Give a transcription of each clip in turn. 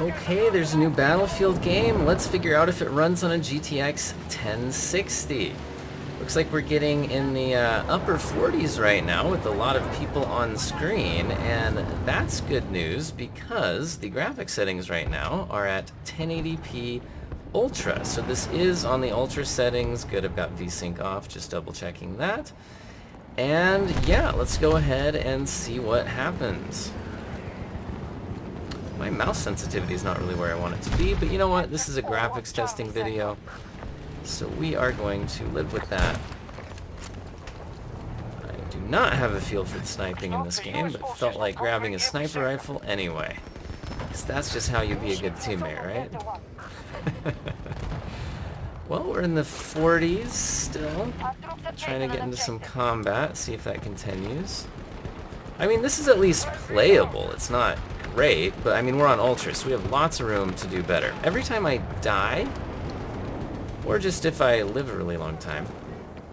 Okay, there's a new Battlefield game. Let's figure out if it runs on a GTX 1060. Looks like we're getting in the upper 40s right now with a lot of people on screen, and that's good news because the graphics settings right now are at 1080p Ultra. So this is on the Ultra settings. Good, I've got VSync off, just double checking that. And yeah, let's go ahead and see what happens. My mouse sensitivity is not really where I want it to be, but you know what? This is a graphics testing video, so we are going to live with that. I do not have a feel for the sniping in this game, but felt like grabbing a sniper rifle anyway. Because that's just how you be a good teammate, right? Well, we're in the 40s still. Trying to get into some combat, see if that continues. I mean, this is at least playable. It's not great, but I mean, we're on Ultra, so we have lots of room to do better. Every time I die, or just if I live a really long time,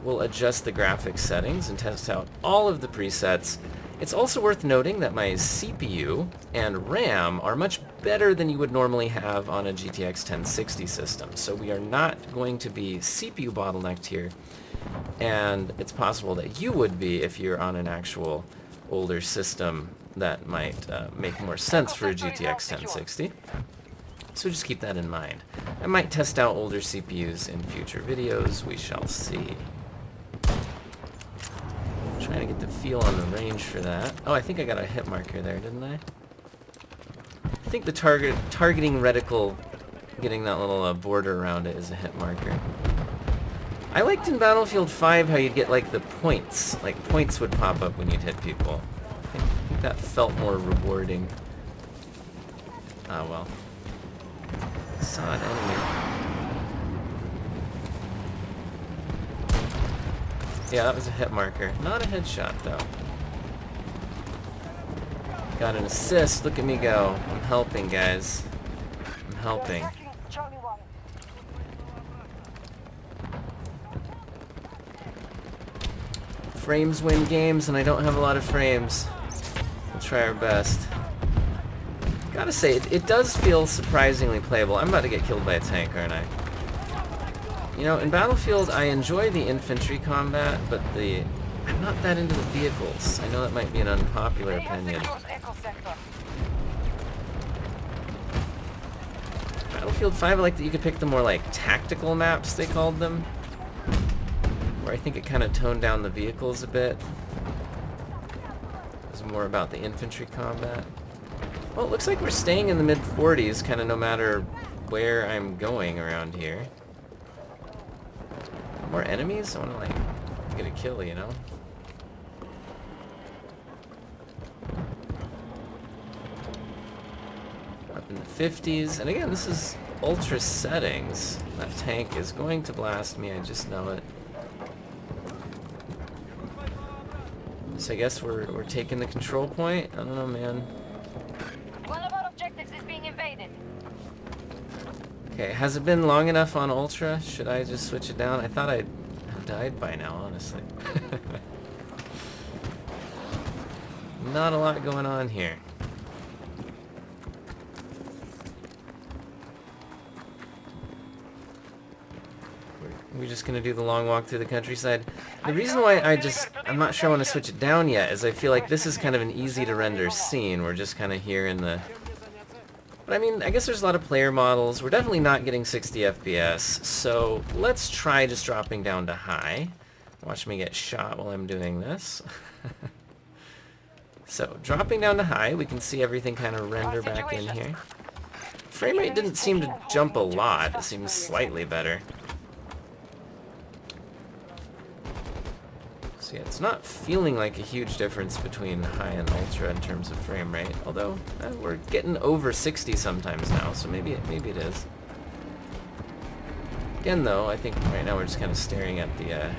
we'll adjust the graphics settings and test out all of the presets. It's also worth noting that my CPU and RAM are much better than you would normally have on a GTX 1060 system, so we are not going to be CPU bottlenecked here, and it's possible that you would be if you're on an actual older system that might make more sense for a GTX 1060. So just keep that in mind. I might test out older CPUs in future videos. We shall see. Trying to get the feel on the range for that. Oh, I think I got a hit marker there, didn't I? I think the targeting reticle, getting that little border around it, is a hit marker. I liked in Battlefield 5 how you'd get like the points. Like points would pop up when you'd hit people. I think that felt more rewarding. Ah, well. Saw an enemy. Yeah, that was a hit marker. Not a headshot, though. Got an assist. Look at me go. I'm helping, guys. I'm helping. Frames win games, and I don't have a lot of frames. We'll try our best. Gotta say, it does feel surprisingly playable. I'm about to get killed by a tank, aren't I? You know, in Battlefield, I enjoy the infantry combat, but I'm not that into the vehicles. I know that might be an unpopular opinion. Battlefield 5, I like that you could pick the more, like, tactical maps, they called them. Where I think it kind of toned down the vehicles a bit. It was more about the infantry combat. Well, it looks like we're staying in the mid-40s, kind of no matter where I'm going around here. More enemies? I want to, like, get a kill, you know? Up in the 50s. And again, this is Ultra settings. That tank is going to blast me, I just know it. So I guess we're taking the control point? I don't know, man. One of our objectives is being invaded. Okay, has it been long enough on Ultra? Should I just switch it down? I thought I'd have died by now, honestly. Not a lot going on here. We're just gonna do the long walk through the countryside. The reason why I'm not sure I want to switch it down yet is I feel like this is kind of an easy to render scene. We're just kind of here in the... But I mean, I guess there's a lot of player models. We're definitely not getting 60 FPS, so let's try just dropping down to high. Watch me get shot while I'm doing this. So, dropping down to high, we can see everything kind of render back in here. Frame rate didn't seem to jump a lot. It seems slightly better. So yeah, it's not feeling like a huge difference between high and ultra in terms of frame rate, although we're getting over 60 sometimes now, so maybe it is. Again though, I think right now we're just kind of staring at the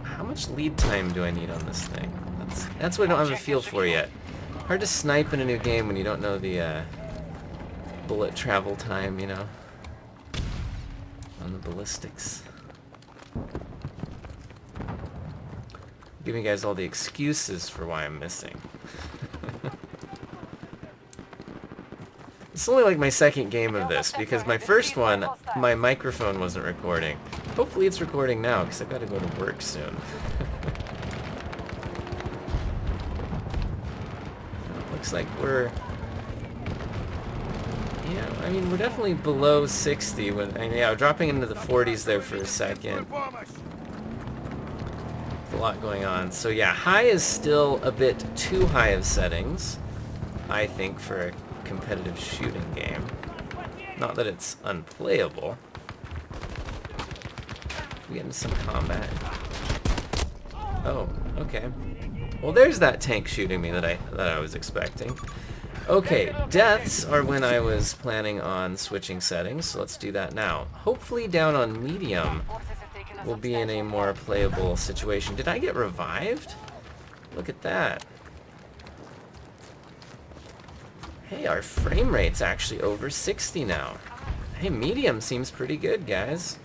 how much lead time do I need on this thing? That's what I don't have a feel for yet. Hard to snipe in a new game when you don't know the bullet travel time, you know, on the ballistics. Giving you guys all the excuses for why I'm missing. It's only like my second game of this, because my first one, my microphone wasn't recording. Hopefully it's recording now, because I've got to go to work soon. Looks like we're... Yeah, I mean, we're definitely below 60. Yeah, dropping into the 40s there for a second. A lot going on. So yeah, high is still a bit too high of settings, I think, for a competitive shooting game. Not that it's unplayable. We get into some combat. Oh, okay. Well, there's that tank shooting me that I was expecting. Okay, deaths are when I was planning on switching settings, so let's do that now. Hopefully down on medium we'll be in a more playable situation. Did I get revived? Look at that. Hey, our frame rate's actually over 60 now. Hey, medium seems pretty good, guys.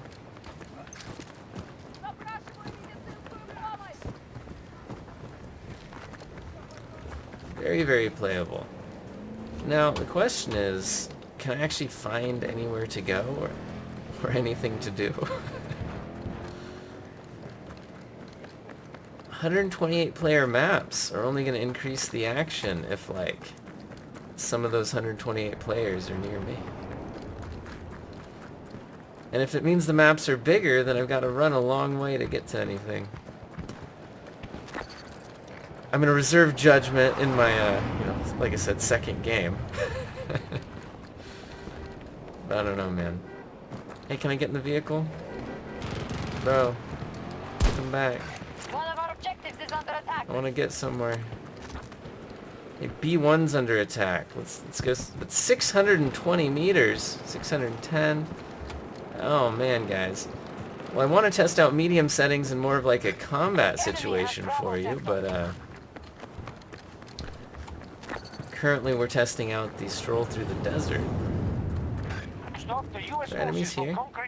Very, very playable. Now, the question is, can I actually find anywhere to go or anything to do? 128 player maps are only going to increase the action if, like, some of those 128 players are near me. And if it means the maps are bigger, then I've got to run a long way to get to anything. I'm going to reserve judgment in my, you know, like I said, second game. But I don't know, man. Hey, can I get in the vehicle? Bro, come back. I want to get somewhere. Hey, B1's under attack. Let's go. It's 620 meters. 610. Oh man, guys. Well, I want to test out medium settings in more of like a combat situation for you, but currently we're testing out the stroll through the desert. Are there enemies here? What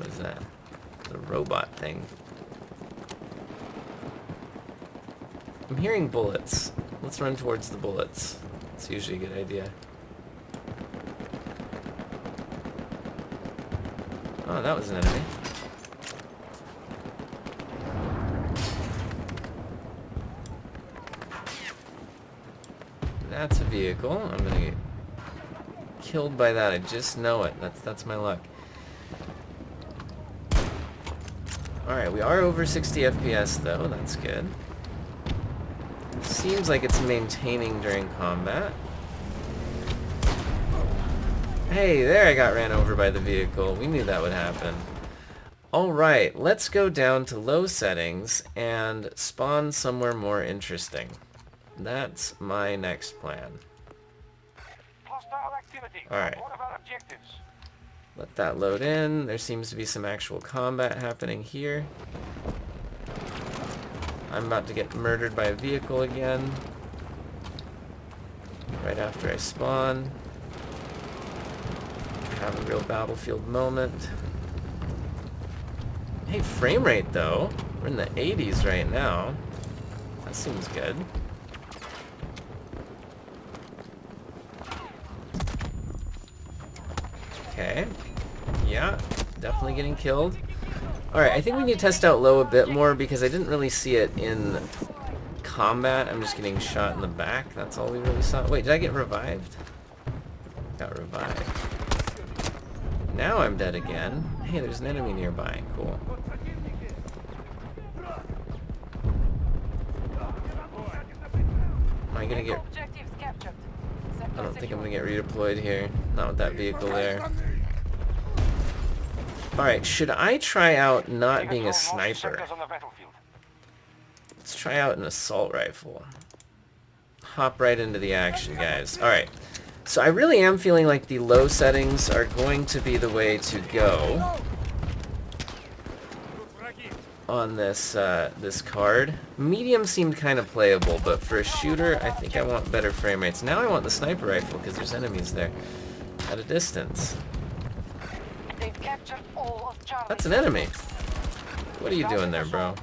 is that? The robot thing. I'm hearing bullets. Let's run towards the bullets. It's usually a good idea. Oh, that was an enemy. That's a vehicle. I'm gonna get killed by that. I just know it. That's my luck. Alright, we are over 60 FPS though. That's good. Seems like it's maintaining during combat. Hey, there I got ran over by the vehicle. We knew that would happen. Alright, let's go down to low settings and spawn somewhere more interesting. That's my next plan. Alright. Let that load in. There seems to be some actual combat happening here. I'm about to get murdered by a vehicle again. Right after I spawn. Have a real battlefield moment. Hey, frame rate though. We're in the 80s right now. That seems good. Okay. Yeah, definitely getting killed. Alright, I think we need to test out low a bit more because I didn't really see it in combat. I'm just getting shot in the back. That's all we really saw. Wait, did I get revived? Got revived. Now I'm dead again. Hey, there's an enemy nearby. Cool. Am I gonna get... I don't think I'm gonna get redeployed here. Not with that vehicle there. Alright, should I try out not being a sniper? Let's try out an assault rifle. Hop right into the action, guys. Alright, so I really am feeling like the low settings are going to be the way to go on this this card. Medium seemed kind of playable, but for a shooter, I think I want better frame rates. Now I want the sniper rifle because there's enemies there at a distance. That's an enemy. What are you doing there, bro?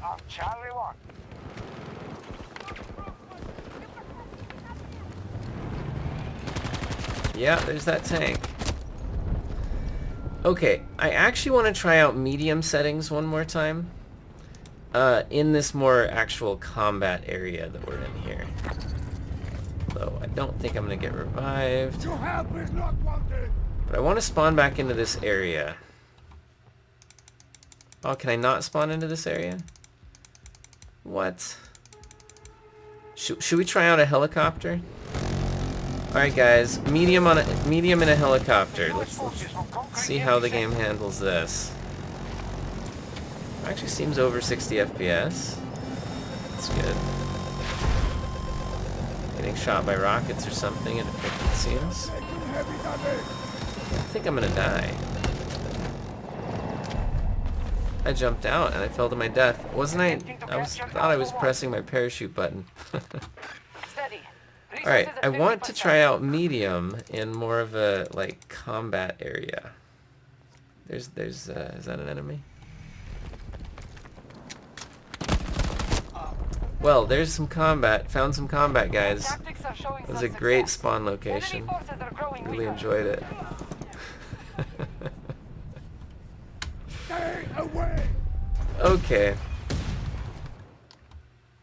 Yeah, there's that tank. Okay, I actually want to try out medium settings one more time. In this more actual combat area that we're in here. Though I don't think I'm going to get revived. Your help is not wanted. But I want to spawn back into this area. Oh, can I not spawn into this area? What? Should we try out a helicopter? Alright guys, medium in a helicopter. Let's see how the game handles this. Actually seems over 60 FPS. That's good. Getting shot by rockets or something, it seems. I think I'm gonna die. I jumped out and I fell to my death. Wasn't I? Thought I was pressing my parachute button. Alright, I want to try out medium in more of a, like, combat area. Is that an enemy? Well, there's some combat. Found some combat, guys. It was a great spawn location. Really enjoyed it. Stay away. Okay.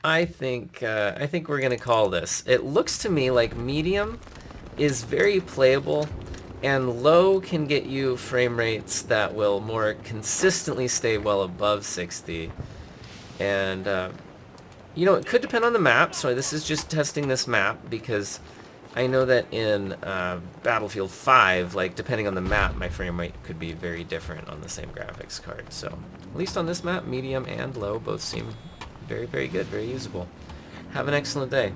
I think we're gonna call this. It looks to me like medium is very playable, and low can get you frame rates that will more consistently stay well above 60. And you know, it could depend on the map. So this is just testing this map because I know that in Battlefield 5, like depending on the map, my frame rate could be very different on the same graphics card. So at least on this map, medium and low both seem very, very good, very usable. Have an excellent day.